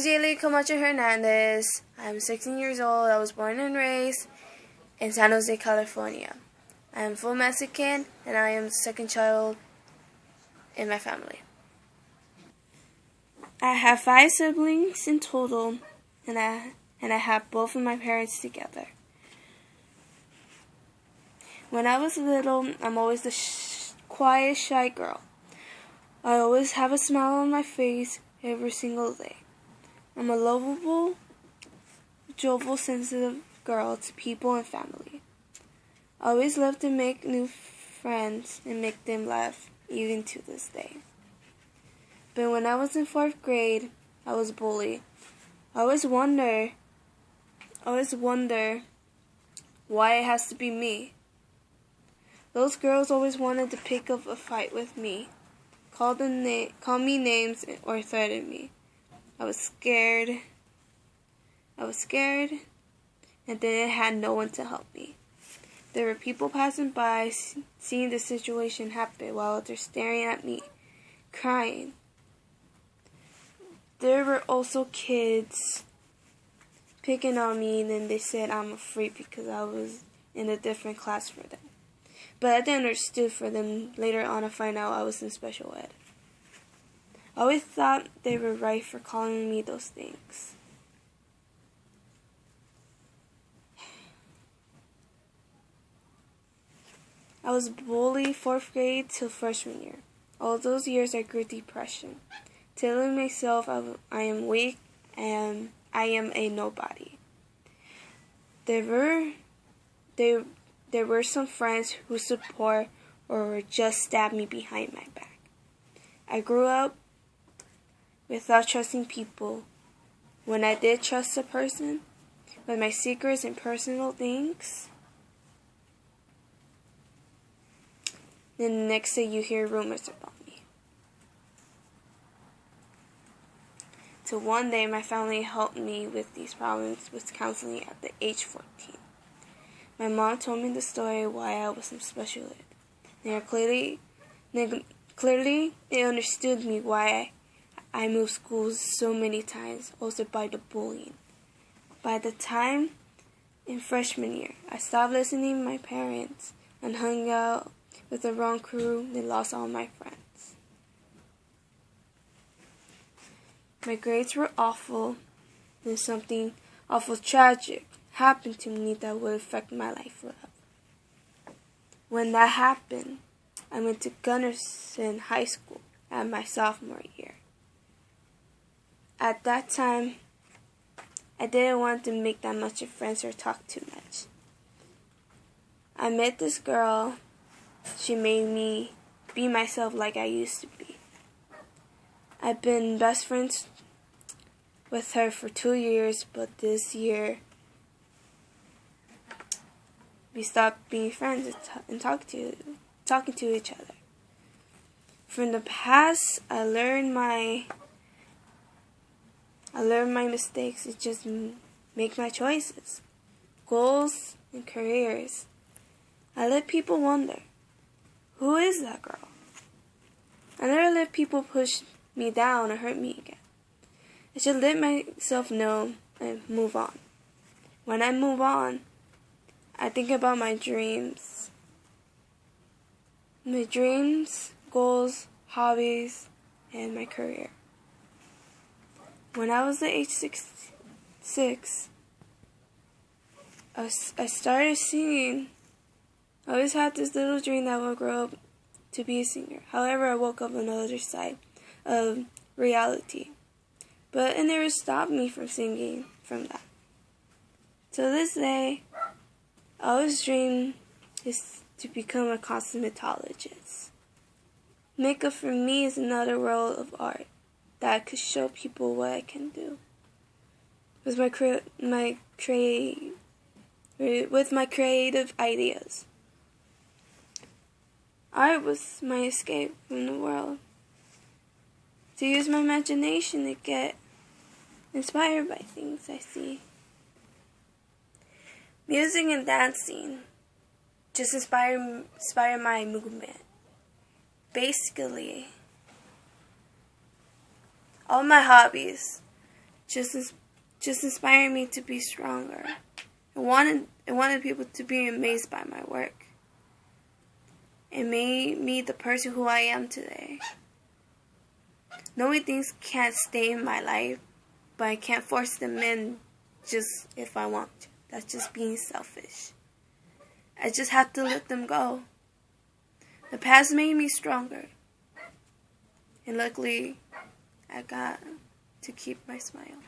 is Yalene Camacho Hernandez. I'm 16 years old. I was born and raised in San Jose, California. I am full Mexican, and I am the second child in my family. I have 5 siblings in total, and I have both of my parents together. When I was little, I'm always the quiet, shy girl. I always have a smile on my face every single day. I'm a lovable, jovial, sensitive girl to people and family. I always love to make new friends and make them laugh, even to this day. But when I was in 4th grade, I was bullied. I always wonder why it has to be me. Those girls always wanted to pick up a fight with me, call me names, or threaten me. I was scared, and then I had no one to help me. There were people passing by, seeing the situation happen while they're staring at me, crying. There were also kids picking on me, and then they said I'm a freak because I was in a different class for them. But I didn't understand for them. Later on, I find out I was in special ed. I always thought they were right for calling me those things. I was bullied 4th grade till freshman year. All those years I grew depression, telling myself I am weak and I am a nobody. There were some friends who support or just stabbed me behind my back. I grew up without trusting people. When I did trust a person with my secrets and personal things, then the next day you hear rumors about me. Till one day my family helped me with these problems with counseling at the age 14. My mom told me the story why I was in special ed. Clearly they understood me why I moved schools so many times, also by the bullying. By the time in freshman year, I stopped listening to my parents and hung out with the wrong crew and lost all my friends. My grades were awful, and something awful tragic happened to me that would affect my life forever. When that happened, I went to Gunnarsson High School at my sophomore year. At that time, I didn't want to make that much of friends or talk too much. I met this girl. She made me be myself like I used to be. I've been best friends with her for 2 years, but this year we stopped being friends and talking to each other. From the past, I learned my mistakes and just make my choices, goals, and careers. I let people wonder, who is that girl? I never let people push me down or hurt me again. I should let myself know and move on. When I move on, I think about my dreams. My dreams, goals, hobbies, and my career. When I was at age 6, I started singing. I always had this little dream that I would grow up to be a singer. However, I woke up on the other side of reality. But it never stopped me from singing from that. To this day, I always dream is to become a cosmetologist. Makeup for me is another world of art that I could show people what I can do. With my creative ideas. Art was my escape from the world. To use my imagination to get inspired by things I see. Music and dancing just inspire my movement. Basically, all my hobbies just inspired me to be stronger. I wanted people to be amazed by my work. It made me the person who I am today. Knowing things can't stay in my life, but I can't force them in just if I want to. That's just being selfish. I just have to let them go. The past made me stronger. And luckily, I got to keep my smile.